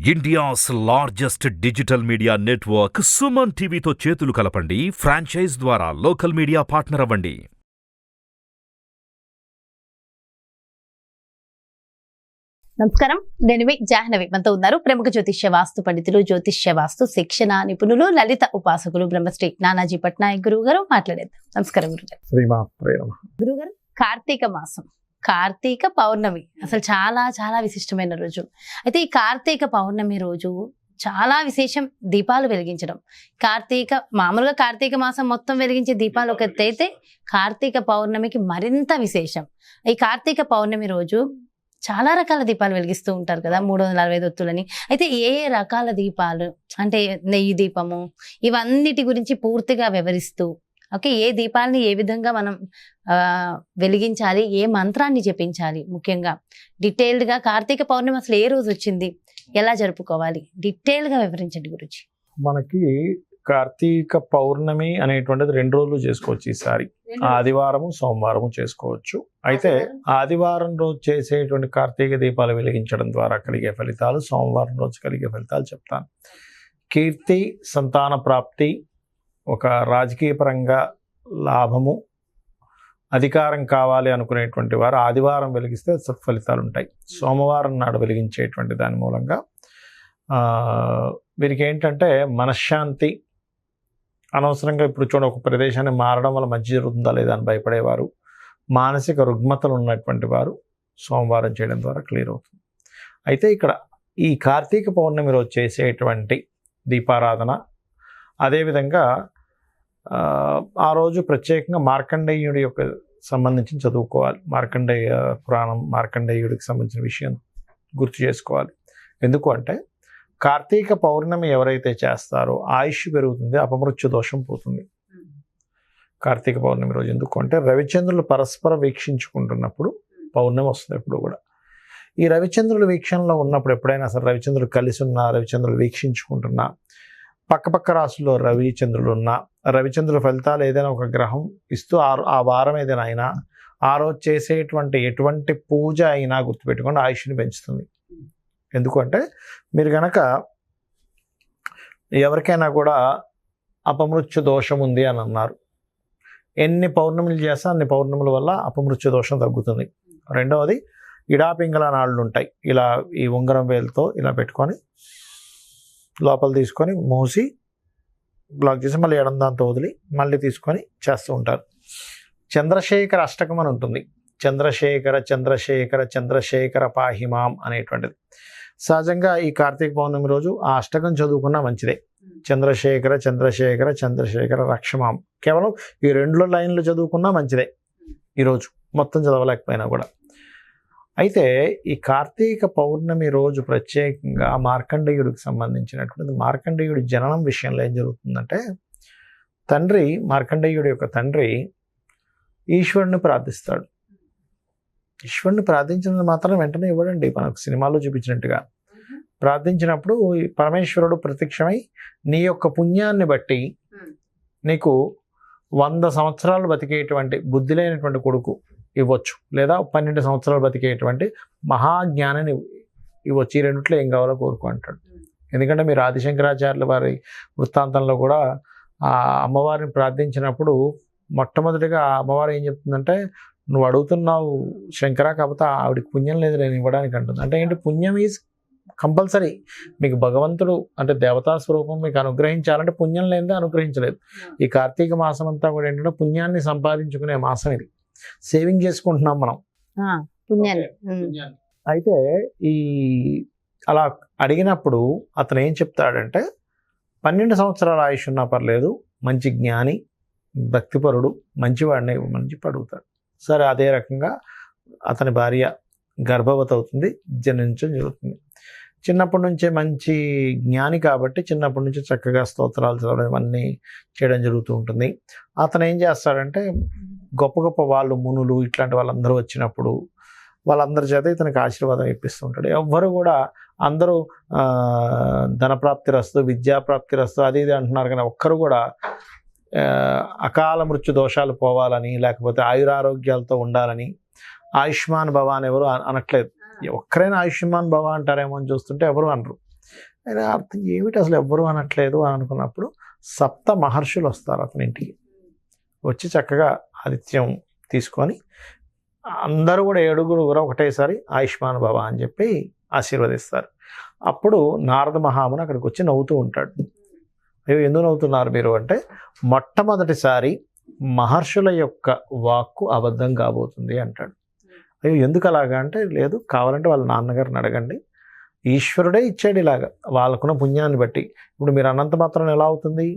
India's largest digital media network Suman టీవీతో చేతులు కలపండి. ఫ్రాంచైజ్ ద్వారా లోకల్ మీడియా పార్ట్నర్ అవ్వండి. నమస్కారం, నేను మీ జాహ్నవి. మనతో ఉన్నారు ప్రముఖ జ్యోతిష్య వాస్తు పండితులు, జ్యోతిష్య వాస్తు శిక్షణ నిపుణులు, లలిత ఉపాసకులు బ్రహ్మశ్రీ నానాజీ పట్నాయక్ గురువు గారు. మాట్లాడేద్దాం. నమస్కారం గురుగారు. గురుగారు, కార్తీక మాసం, కార్తీక పౌర్ణమి అసలు చాలా చాలా విశిష్టమైన రోజు. అయితే ఈ కార్తీక పౌర్ణమి రోజు చాలా విశేషం. దీపాలు వెలిగించడం. మామూలుగా కార్తీక మాసం మొత్తం వెలిగించే దీపాలు ఒక ఎత్తు అయితే, కార్తీక పౌర్ణమికి మరింత విశేషం. ఈ కార్తీక పౌర్ణమి రోజు చాలా రకాల దీపాలు వెలిగిస్తూ ఉంటారు కదా, 365 ఒత్తులని. అయితే ఏ రకాల దీపాలు అంటే నెయ్యి దీపము, ఇవన్నిటి గురించి పూర్తిగా వివరిస్తూ, ఓకే, ఏ దీపాలని ఏ విధంగా మనం వెలిగించాలి, ఏ మంత్రాన్ని జపించాలి, ముఖ్యంగా డీటెయిల్డ్గా కార్తీక పౌర్ణమి అసలు ఏ రోజు వచ్చింది, ఎలా జరుపుకోవాలి, డీటెయిల్గా వివరించండి గురించి. మనకి కార్తీక పౌర్ణమి అనేటువంటిది 2 రోజులు చేసుకోవచ్చు. ఈసారి ఆదివారము సోమవారము చేసుకోవచ్చు. అయితే ఆదివారం రోజు చేసేటువంటి కార్తీక దీపాలు వెలిగించడం ద్వారా కలిగే ఫలితాలు, సోమవారం రోజు కలిగే ఫలితాలు చెప్తాను. కీర్తి, సంతాన ప్రాప్తి, ఒక రాజకీయ పరంగా లాభము, అధికారం కావాలి అనుకునేటువంటి వారు ఆదివారం వెలిగిస్తే సత్ఫలితాలు ఉంటాయి. సోమవారం నాడు వెలిగించేటువంటి దాని మూలంగా వీరికి ఏంటంటే మనశ్శాంతి, అనవసరంగా ఇప్పుడు ఒక ప్రదేశాన్ని మారడం వల్ల మంచి జరుగుతుందా లేదా అని భయపడేవారు, మానసిక రుగ్మతలు ఉన్నటువంటి వారు సోమవారం చేయడం ద్వారా క్లియర్ అవుతుంది. అయితే ఇక్కడ ఈ కార్తీక పౌర్ణమి రోజు చేసేటువంటి దీపారాధన, అదేవిధంగా ఆ రోజు ప్రత్యేకంగా మార్కండేయుడి యొక్క సంబంధించి చదువుకోవాలి. మార్కండేయ పురాణం, మార్కండేయుడికి సంబంధించిన విషయం గుర్తు చేసుకోవాలి. ఎందుకు అంటే కార్తీక పౌర్ణమి ఎవరైతే చేస్తారో ఆయుష్ పెరుగుతుంది, అపమృత్యు దోషం పోతుంది. కార్తీక పౌర్ణమి రోజు ఎందుకు అంటే రవిచంద్రులు పరస్పర వీక్షించుకుంటున్నప్పుడు పౌర్ణమి వస్తుంది. ఎప్పుడు కూడా ఈ రవిచంద్రుల వీక్షణలో ఉన్నప్పుడు, ఎప్పుడైనా సరే రవిచంద్రులు కలిసి ఉన్నా, రవిచంద్రులు వీక్షించుకుంటున్నా, పక్కపక్క రాశుల్లో రవిచంద్రులు ఉన్నా, రవిచంద్రుల ఫలితాలు ఏదైనా ఒక గ్రహం ఇస్తూ ఆ వారం ఏదైనా అయినా, ఆ రోజు చేసేటువంటి ఎటువంటి పూజ అయినా గుర్తుపెట్టుకోండి ఆయుష్ని పెంచుతుంది. ఎందుకంటే మీరు కనుక ఎవరికైనా కూడా అపమృత్యు దోషం ఉంది అని అన్నారు, ఎన్ని పౌర్ణమిలు చేస్తే అన్ని పౌర్ణముల వల్ల అపమృత్యు దోషం తగ్గుతుంది. రెండవది, ఇడాపింగళ నాళ్ళు ఉంటాయి. ఇలా ఈ ఉంగరం వేలుతో ఇలా పెట్టుకొని లోపల తీసుకొని మూసి బ్లాక్ చేసి మళ్ళీ ఎడం దాంతో వదిలి మళ్ళీ తీసుకొని చేస్తూ ఉంటారు. చంద్రశేఖర అష్టకం అని ఉంటుంది. చంద్రశేఖర చంద్రశేఖర చంద్రశేఖర పాహిమాం అనేటువంటిది. సహజంగా ఈ కార్తీక పౌర్ణమి రోజు ఆ అష్టకం చదువుకున్నా మంచిదే. చంద్రశేఖర చంద్రశేఖర చంద్రశేఖర రక్షమాం, కేవలం ఈ 2 లైన్లు చదువుకున్నా మంచిదే. ఈరోజు మొత్తం చదవలేకపోయినా కూడా. అయితే ఈ కార్తీక పౌర్ణమి రోజు ప్రత్యేకంగా మార్కండేయుడికి సంబంధించినటువంటిది, మార్కండేయుడి జననం విషయంలో ఏం జరుగుతుందంటే, మార్కండేయుడి యొక్క తండ్రి ఈశ్వరుని ప్రార్థిస్తాడు. ఈశ్వరుని ప్రార్థించినది మాత్రం వెంటనే ఇవ్వడండి, మనకు సినిమాలో చూపించినట్టుగా. ప్రార్థించినప్పుడు పరమేశ్వరుడు ప్రత్యక్షమై నీ యొక్క పుణ్యాన్ని బట్టి నీకు 100 సంవత్సరాలు బతికేటువంటి బుద్ధి లేనటువంటి కొడుకు ఇవ్వచ్చు, లేదా 12 సంవత్సరాలు బతికేటువంటి మహాజ్ఞానాన్ని ఇవ్వచ్చు. ఈ రెండిట్లో ఏం కావాలో కోరుకో అంటాడు. ఎందుకంటే మీరు ఆదిశంకరాచార్యుల వారి వృత్తాంతంలో కూడా ఆ అమ్మవారిని ప్రార్థించినప్పుడు మొట్టమొదటిగా ఆ అమ్మవారు ఏం చెప్తుందంటే, నువ్వు అడుగుతున్నావు శంకరా, కాకపోతే ఆవిడికి పుణ్యం లేదు నేను ఇవ్వడానికి అంటుంది. అంటే ఏంటి, పుణ్యం ఈజ్ కంపల్సరీ. మీకు భగవంతుడు అంటే దేవతా స్వరూపం మీకు అనుగ్రహించాలంటే పుణ్యం లేనిదే అనుగ్రహించలేదు. ఈ కార్తీక మాసం అంతా కూడా ఏంటంటే పుణ్యాన్ని సంపాదించుకునే మాసం ఇది. సేవింగ్ చేసుకుంటున్నాం మనం పుణ్యాన్ని. అయితే ఈ అలా అడిగినప్పుడు అతను ఏం చెప్తాడంటే, 12 సంవత్సరాల ఆయుష్ ఉన్నా పర్లేదు, మంచి జ్ఞాని, భక్తిపరుడు, మంచివాడిని మంచి అడుగుతాడు. సరే, అదే రకంగా అతని భార్య గర్భవతి అవుతుంది, జనించడం జరుగుతుంది. చిన్నప్పటి నుంచే మంచి జ్ఞాని కాబట్టి చిన్నప్పటి నుంచి చక్కగా స్తోత్రాలు చదవడం ఇవన్నీ చేయడం జరుగుతూ ఉంటుంది. అతను ఏం చేస్తాడంటే, గొప్ప గొప్ప వాళ్ళు, మునులు, ఇట్లాంటి వాళ్ళందరూ వచ్చినప్పుడు వాళ్ళందరి చేత ఇతనికి ఆశీర్వాదం ఇప్పిస్తూ ఉంటాడు. ఎవ్వరు కూడా అందరూ ధనప్రాప్తి రస్తు, విద్యాప్రాప్తి రస్తు, అది ఇది అంటున్నారు, కానీ ఒక్కరు కూడా అకాల మృత్యు దోషాలు పోవాలని, లేకపోతే ఆయురారోగ్యాలతో ఉండాలని, ఆయుష్మాన్ భవ అని ఎవరు అనట్లేదు. ఒక్కరైనా ఆయుష్మాన్ భవ అంటారేమో అని చూస్తుంటే ఎవరు అనరు. ఆయన అర్థం ఏమిటి అసలు ఎవ్వరు అనట్లేదు అని అనుకున్నప్పుడు సప్త మహర్షులు వస్తారు అతని ఇంటికి. వచ్చి చక్కగా ఆతిథ్యం తీసుకొని అందరూ కూడా 7 కూడా ఒకటేసారి ఆయుష్మాన్ భవ అని చెప్పి ఆశీర్వదిస్తారు. అప్పుడు నారద మహాముని అక్కడికి వచ్చి నవ్వుతూ ఉంటాడు. అయ్యో ఎందుకు నవ్వుతున్నారు మీరు అంటే, మొట్టమొదటిసారి మహర్షుల యొక్క వాక్కు అబద్ధం కాబోతుంది అంటాడు. అయ్యో ఎందుకు అలాగా అంటే, లేదు కావాలంటే వాళ్ళ నాన్నగారిని అడగండి, ఈశ్వరుడే ఇచ్చాడు ఇలాగా వాళ్ళకున్న పుణ్యాన్ని బట్టి. ఇప్పుడు మీరు అన్నంత మాత్రం ఎలా అవుతుంది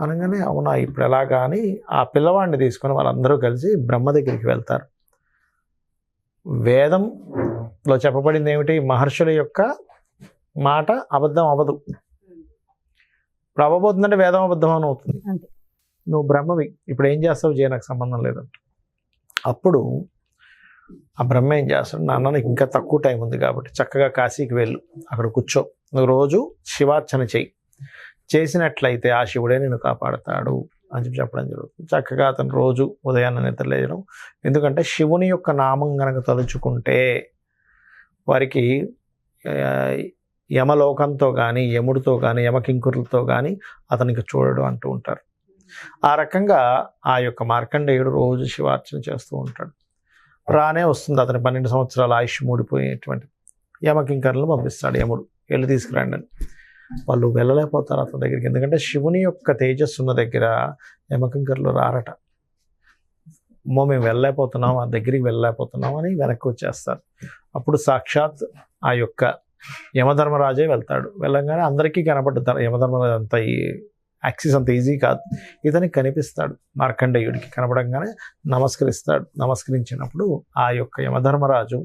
అనగానే, అవునా ఇప్పుడు ఎలాగా అని ఆ పిల్లవాడిని తీసుకొని వాళ్ళందరూ కలిసి బ్రహ్మ దగ్గరికి వెళ్తారు. వేదంలో చెప్పబడింది ఏమిటి, మహర్షుల యొక్క మాట అబద్ధం అవ్వదు. ఇప్పుడు అవ్వబోతుందంటే వేదం అబద్ధం అని అవుతుంది. నువ్వు బ్రహ్మవి, ఇప్పుడు ఏం చేస్తావు చేయ, నాకు సంబంధం లేదంట. అప్పుడు ఆ బ్రహ్మ ఏం చేస్తాడు, నాన్న నీకు ఇంకా తక్కువ టైం ఉంది కాబట్టి చక్కగా కాశీకి వెళ్ళు, అక్కడ కూర్చో, నువ్వు రోజు శివార్చన చెయ్యి, చేసినట్లయితే ఆ శివుడే నిన్ను కాపాడతాడు అని చెప్పి చెప్పడం జరుగుతుంది. చక్కగా అతను రోజు ఉదయాన్నే నిద్రలేయడం. ఎందుకంటే శివుని యొక్క నామం కనుక తలుచుకుంటే వారికి యమలోకంతో కానీ యముడితో కానీ యమకింకురులతో కానీ అతనికి చూడడు అంటూ ఉంటారు. ఆ రకంగా ఆ యొక్క మార్కండేయుడు రోజు శివార్చన చేస్తూ ఉంటాడు. రానే వస్తుంది అతని 12 సంవత్సరాల ఆయుష్ మూడిపోయేటువంటి యమకింకరులను పంపిస్తాడు యముడు, వెళ్ళి తీసుకురండి అని. వాళ్ళు వెళ్ళలేకపోతారు అతని దగ్గరికి, ఎందుకంటే శివుని యొక్క తేజస్సు ఉన్న దగ్గర యమకింకరులు రారట. అమ్మో మేము వెళ్ళలేకపోతున్నాం, ఆ దగ్గరికి వెళ్ళలేకపోతున్నాం అని వెనక్కి వచ్చేస్తారు. అప్పుడు సాక్షాత్ ఆ యొక్క యమధర్మరాజే వెళ్తాడు. వెళ్ళంగానే అందరికీ కనపడ్డారు. యమధర్మరాజు అంత యాక్సిస్ అంత ఈజీ కాదు, ఇతనికి కనిపిస్తాడు. మార్కండేయుడికి కనపడంగానే నమస్కరిస్తాడు. నమస్కరించినప్పుడు ఆ యొక్క యమధర్మరాజు,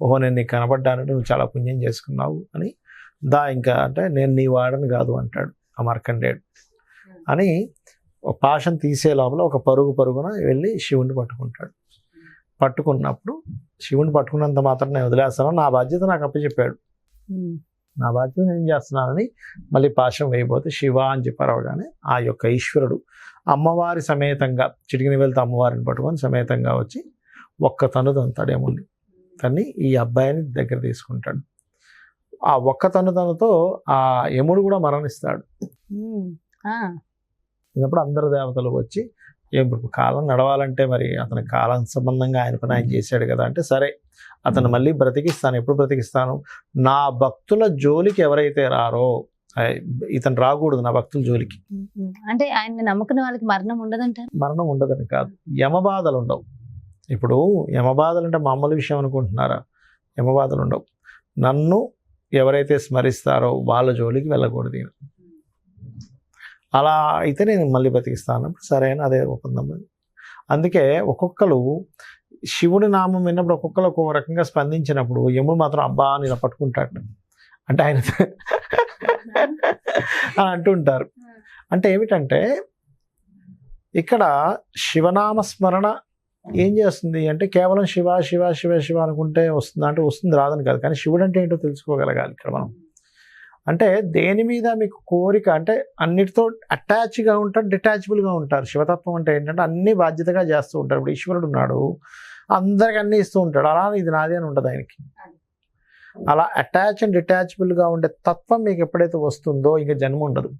ఓహో నేను నీకు కనపడ్డానంటే నువ్వు చాలా పుణ్యం చేసుకున్నావు అని, ఇంకా అంటే నేను నీ వాడని కాదు అంటాడు ఆ మార్కండేయుడు అని. పాశం తీసే లోపల ఒక పరుగున వెళ్ళి శివుణ్ణి పట్టుకుంటాడు. పట్టుకున్నప్పుడు శివుని పట్టుకున్నంత మాత్రం నేను వదిలేస్తాను, నా బాధ్యత నాకు అప్పచెప్పాడు, నా బాధ్యత నేను చేస్తున్నానని మళ్ళీ పాశం వేయబోతే శివ అని చెప్పరవగానే ఆ యొక్క ఈశ్వరుడు అమ్మవారి సమేతంగా చిటికిన వెళ్తే అమ్మవారిని పట్టుకొని సమేతంగా వచ్చి ఒక్క తనుదంతాడు యముడిని. తన్ని ఈ అబ్బాయిని దగ్గర తీసుకుంటాడు. ఆ ఒక్క తనుతో ఆ యముడు కూడా మరణిస్తాడు. ఇన్నప్పుడు అందరు దేవతలు వచ్చి ఇప్పుడు కాలం నడవాలంటే మరి అతని కాలం సంబంధంగా ఆయన పని ఆయన చేశాడు కదా అంటే, సరే అతను మళ్ళీ బ్రతికిస్తాను. ఎప్పుడు బ్రతికిస్తాను, నా భక్తుల జోలికి ఎవరైతే రారో, ఇతను రాకూడదు నా భక్తుల జోలికి. అంటే ఆయన నమ్ముకునే వాళ్ళకి మరణం ఉండదంటారు. మరణం ఉండదని కాదు, యమబాధలు ఉండవు. ఇప్పుడు యమబాధలు అంటే మామూలు విషయం అనుకుంటున్నారా, యమబాధలు ఉండవు. నన్ను ఎవరైతే స్మరిస్తారో వాళ్ళ జోలికి వెళ్ళకూడదు. అలా అయితే నేను మళ్ళీ బతికిస్తాను. సరే అని అదే ఒప్పందం. అందుకే ఒక్కొక్కరు శివుడి నామం విన్నప్పుడు ఒక్కొక్కరు ఒక్కొక్క రకంగా స్పందించినప్పుడు యముడు మాత్రం అబ్బా అని ఇలా పట్టుకుంటాడు. అంటే ఆయన అని అంటుంటారు. అంటే ఏమిటంటే ఇక్కడ శివనామ స్మరణ ఏం చేస్తుంది అంటే, కేవలం శివ శివ శివ శివ అనుకుంటే వస్తుందా అంటే వస్తుంది, రాదని కాదు. కానీ శివుడు అంటే ఏంటో తెలుసుకోగలగాలి ఇక్కడ మనం. అంటే దేని మీద మీకు కోరిక అంటే అన్నిటితో అటాచ్గా ఉంటారు, డిటాచబుల్గా ఉంటారు. శివతత్వం అంటే ఏంటంటే అన్ని బాధ్యతగా చేస్తూ ఉంటారు. ఇప్పుడు ఈశ్వరుడు ఉన్నాడు, అందరికి అన్నీ ఇస్తూ ఉంటాడు. అలా ఇది నాది అని ఉంటుంది ఆయనకి. అలా అటాచ్ అండ్ డిటాచబుల్గా ఉండే తత్వం మీకు ఎప్పుడైతే వస్తుందో ఇంకా జన్మ ఉండదు.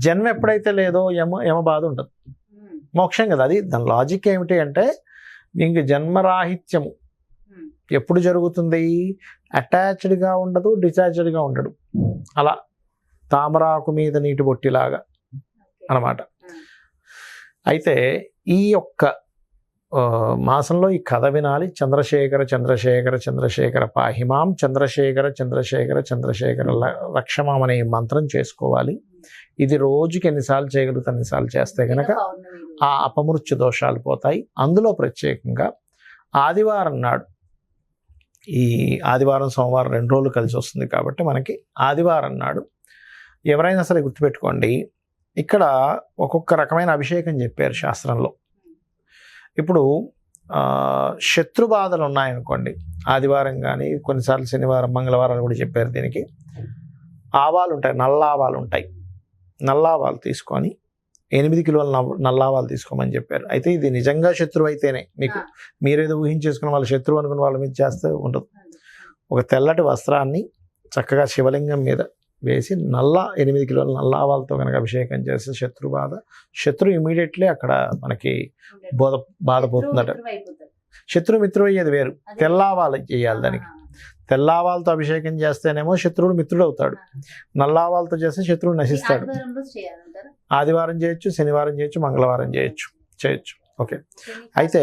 జన్మ ఎప్పుడైతే లేదో యమ బాధ ఉండదు, మోక్షం కదా. అది దాని లాజిక్ ఏమిటి అంటే, ఇంక జన్మరాహిత్యము ఎప్పుడు జరుగుతుంది, అటాచ్డ్గా ఉండదు, డిటాచ్డ్గా ఉండడు. అలా తామరాకు మీద నీటి బొట్టిలాగా అన్నమాట. అయితే ఈ యొక్క మాసంలో ఈ కథ వినాలి. చంద్రశేఖర చంద్రశేఖర చంద్రశేఖర పాహిమాం, చంద్రశేఖర చంద్రశేఖర చంద్రశేఖర రక్షమాం అనే మంత్రం చేసుకోవాలి. ఇది రోజుకి ఎన్నిసార్లు చేయగలిగితే అన్నిసార్లు చేస్తే కనుక ఆ అపమృత్యు దోషాలు పోతాయి. అందులో ప్రత్యేకంగా ఆదివారం నాడు, ఈ ఆదివారం సోమవారం 2 రోజులు కలిసి వస్తుంది కాబట్టి మనకి ఆదివారం నాడు ఎవరైనా సరే గుర్తుపెట్టుకోండి, ఇక్కడ ఒక్కొక్క రకమైన అభిషేకం చెప్పారు శాస్త్రంలో. ఇప్పుడు శత్రు బాధలు ఉన్నాయనుకోండి, ఆదివారం కానీ కొన్నిసార్లు శనివారం మంగళవారాలు కూడా చెప్పారు. దీనికి ఆవాలు ఉంటాయి, నల్లావాలు ఉంటాయి. నల్లావాలు తీసుకొని 8 కిలోల నల్లావాలు తీసుకోమని చెప్పారు. అయితే ఇది నిజంగా శత్రువు అయితేనే, మీకు మీరేదో ఊహించేసుకున్న వాళ్ళ శత్రువు అనుకున్న వాళ్ళ మీద చేస్తే ఉండదు. ఒక తెల్లటి వస్త్రాన్ని చక్కగా శివలింగం మీద వేసి 8 కిలోల నల్ల ఆవాలతో కనుక అభిషేకం చేస్తే శత్రు ఇమీడియట్లీ అక్కడ మనకి బాధపోతుందట. శత్రు మిత్రుడు అయ్యేది వేరు, తెల్లావాలు చేయాలి దానికి. తెల్లావాలతో అభిషేకం చేస్తేనేమో శత్రువుడు మిత్రుడు అవుతాడు, నల్లావాలతో చేస్తే శత్రువుడు నశిస్తాడు. ఆదివారం చేయొచ్చు, శనివారం చేయొచ్చు, మంగళవారం చేయొచ్చు. ఓకే. అయితే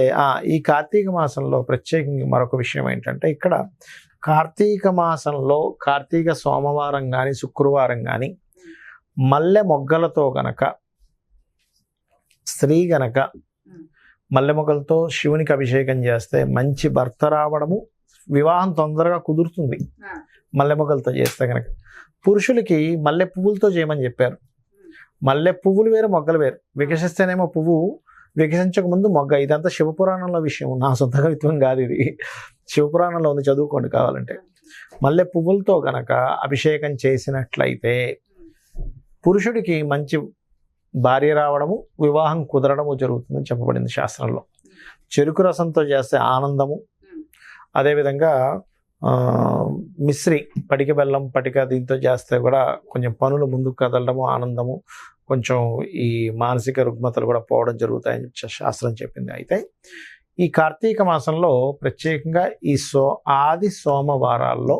ఈ కార్తీక మాసంలో ప్రత్యేకంగా మరొక విషయం ఏంటంటే, ఇక్కడ కార్తీక మాసంలో కార్తీక సోమవారం కానీ శుక్రవారం కానీ మల్లె మొగ్గలతో గనక స్త్రీ గనక మల్లె మొగ్గలతో శివునికి అభిషేకం చేస్తే మంచి భర్త రావడము, వివాహం తొందరగా కుదురుతుంది మల్లె మొగ్గలతో చేస్తే కనుక. పురుషులకి మల్లె పువ్వులతో చేయమని చెప్పారు. మల్లె పువ్వులు వేరు, మొగ్గలు వేరు. వికసిస్తేనేమో పువ్వు, వికసించక ముందు మొగ్గ. ఇదంతా శివపురాణంలో విషయం, నా సొంత కవిత్వం కాదు ఇది. శివపురాణంలో ఉంది, చదువుకోండి కావాలంటే. మల్లె పువ్వులతో గనక అభిషేకం చేసినట్లయితే పురుషుడికి మంచి భార్య రావడము, వివాహం కుదరడము జరుగుతుందని చెప్పబడింది శాస్త్రంలో. చెరుకు రసంతో చేస్తే ఆనందము, అదేవిధంగా మిశ్రి, పటిక బెల్లం, పటిక దీంతో చేస్తే కూడా కొంచెం పనులు ముందుకు కదలడము, ఆనందము, కొంచెం ఈ మానసిక రుగ్మతలు కూడా పోవడం జరుగుతాయని శాస్త్రం చెప్పింది. అయితే ఈ కార్తీక మాసంలో ప్రత్యేకంగా ఈ ఆది సోమవారాల్లో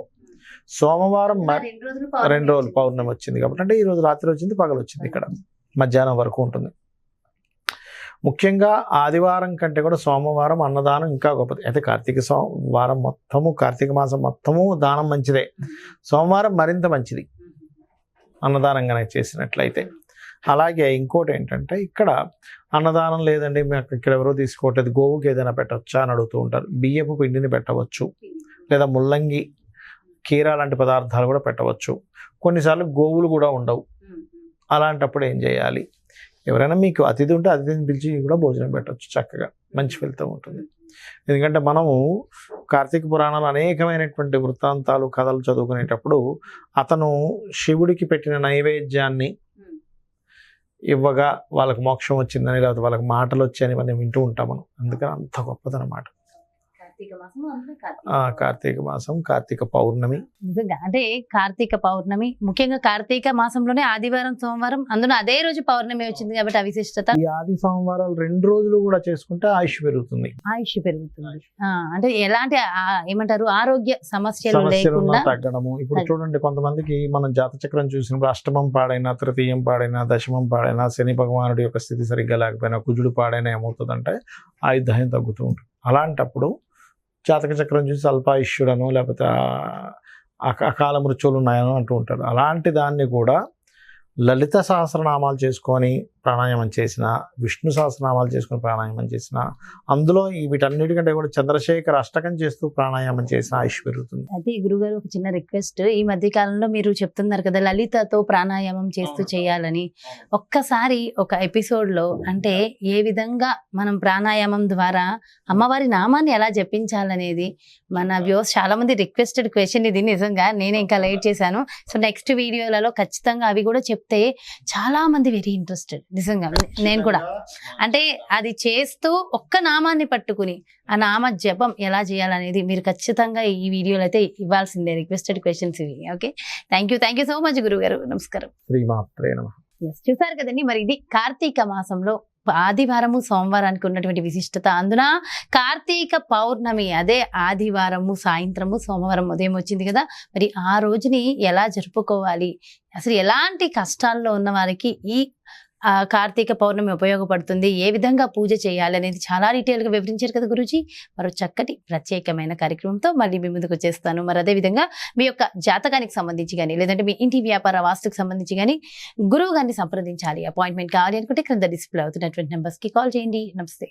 సోమవారం 2 రోజులు పౌర్ణమి వచ్చింది కాబట్టి, అంటే ఈరోజు రాత్రి వచ్చింది, పగలు వచ్చింది, ఇక్కడ మధ్యాహ్నం వరకు ఉంటుంది. ముఖ్యంగా ఆదివారం కంటే కూడా సోమవారం అన్నదానం ఇంకా గొప్పది. అయితే కార్తీక మాసం మొత్తము దానం మంచిదే, సోమవారం మరింత మంచిది అన్నదానం కనుక చేసినట్లయితే. అలాగే ఇంకోటి ఏంటంటే, ఇక్కడ అన్నదానం లేదండి మాకు ఇక్కడ ఎవరో తీసుకోవట్లేదు, గోవుకి ఏదైనా పెట్టవచ్చా అని అడుగుతూ ఉంటారు. బియ్యపు పిండిని పెట్టవచ్చు, లేదా ముల్లంగి, కీర లాంటి పదార్థాలు కూడా పెట్టవచ్చు. కొన్నిసార్లు గోవులు కూడా ఉండవు. అలాంటప్పుడు ఏం చేయాలి? ఎవరైనా మీకు అతిథి ఉంటే అతిథిని పిలిచి కూడా భోజనం పెట్టవచ్చు, చక్కగా మంచి ఫలితం ఉంటుంది. ఎందుకంటే మనము కార్తీక పురాణాలు అనేకమైనటువంటి వృత్తాంతాలు, కథలు చదువుకునేటప్పుడు అతను శివుడికి పెట్టిన నైవేద్యాన్ని ఇవ్వగా వాళ్ళకి మోక్షం వచ్చిందని, లేకపోతే వాళ్ళకి మాటలు వచ్చాయని మనం వింటూ ఉంటాం మనం. అందుకని అంత గొప్పదన్నమాట కార్తీక మాసం, కార్తీక పౌర్ణమి. నిజంగా అంటే కార్తీక పౌర్ణమి, ముఖ్యంగా కార్తీక మాసంలోనే ఆదివారం, సోమవారం, అందులో అదే రోజు పౌర్ణమి వచ్చింది కాబట్టి ఆ విశిష్టత. ఈ ఆది సోమవారాలు 2 రోజులు కూడా చేసుకుంటే ఆయుష్ పెరుగుతుంది. అంటే ఎలాంటి ఏమంటారు ఆరోగ్య సమస్యలు లేకుండా తగ్గడము. ఇప్పుడు చూడండి, కొంతమందికి మనం జాతచక్రం చూసినప్పుడు అష్టమం పాడైనా, తృతీయం పాడైనా, దశమం పాడైనా, శని భగవానుడి యొక్క స్థితి సరిగ్గా లేకపోయినా, కుజుడు పాడైనా ఏమవుతుందంటే ఆయుర్దాయం తగ్గుతూ ఉంటుంది. అలాంటప్పుడు జాతక చక్రం చూసి అల్పాయుష్యుడను, లేకపోతే అకాల మృత్యువులు ఉన్నాయని అంటూ ఉంటారు. అలాంటి దాన్ని కూడా లలిత సహస్రనామాలు చేసుకొని ప్రాణాయామం చేసిన, విష్ణు సహస్రనామాలు చేసుకొని ప్రాణాయామం చేసిన, అందులో వీటన్నిటికంటే కూడా చంద్రశేఖర అష్టకం చేస్తూ ప్రాణాయామం చేసిన ఆయుష్ పెరుగుతుంది. అయితే గురుగారు ఒక చిన్న రిక్వెస్ట్, ఈ మధ్య కాలంలో మీరు చెప్తున్నారు కదా లలితతో ప్రాణాయామం చేస్తూ చేయాలని, ఒక్కసారి ఒక ఎపిసోడ్లో అంటే ఏ విధంగా మనం ప్రాణాయామం ద్వారా అమ్మవారి నామాన్ని ఎలా జపించాలనేది మన వ్యూవర్స్ చాలా మంది రిక్వెస్టెడ్ క్వశ్చన్ ఇది. నిజంగా నేను ఇంకా లైట్ చేశాను. సో నెక్స్ట్ వీడియోలలో ఖచ్చితంగా అవి కూడా చెప్తే చాలా మంది వెరీ ఇంట్రెస్టెడ్. నిజంగా నేను కూడా అంటే అది చేస్తూ ఒక్క నామాన్ని పట్టుకుని ఆ నామ జపం ఎలా చేయాలనేది మీరు ఖచ్చితంగా ఈ వీడియోలో అయితే ఇవ్వాల్సిందే. రిక్వెస్టెడ్ క్వశ్చన్స్ ఇవి. Okay, thank you so much గురువు గారు. నమస్కారం. చూసారు కదండి, మరి ఇది కార్తీక మాసంలో ఆదివారము సోమవారానికి ఉన్నటువంటి విశిష్టత. అందున కార్తీక పౌర్ణమి అదే ఆదివారము సాయంత్రము, సోమవారం ఉదయం వచ్చింది కదా, మరి ఆ రోజుని ఎలా జరుపుకోవాలి, అసలు ఎలాంటి కష్టాల్లో ఉన్న వారికి ఈ కార్తీక పౌర్ణమి ఉపయోగపడుతుంది, ఏ విధంగా పూజ చేయాలి అనేది చాలా డీటెయిల్గా వివరించారు కదా గురూజీ. మరో చక్కటి ప్రత్యేకమైన కార్యక్రమంతో మళ్ళీ మీ ముందుకు వచ్చేస్తాను. మరి అదేవిధంగా మీ యొక్క జాతకానికి సంబంధించి కానీ, లేదంటే మీ ఇంటి వ్యాపార వాస్తుకు సంబంధించి కానీ గురువు గారిని సంప్రదించాలి, అపాయింట్మెంట్ కావాలి అనుకుంటే క్రింద డిస్ప్లే అవుతున్నటువంటి నెంబర్స్కి కాల్ చేయండి. నమస్తే.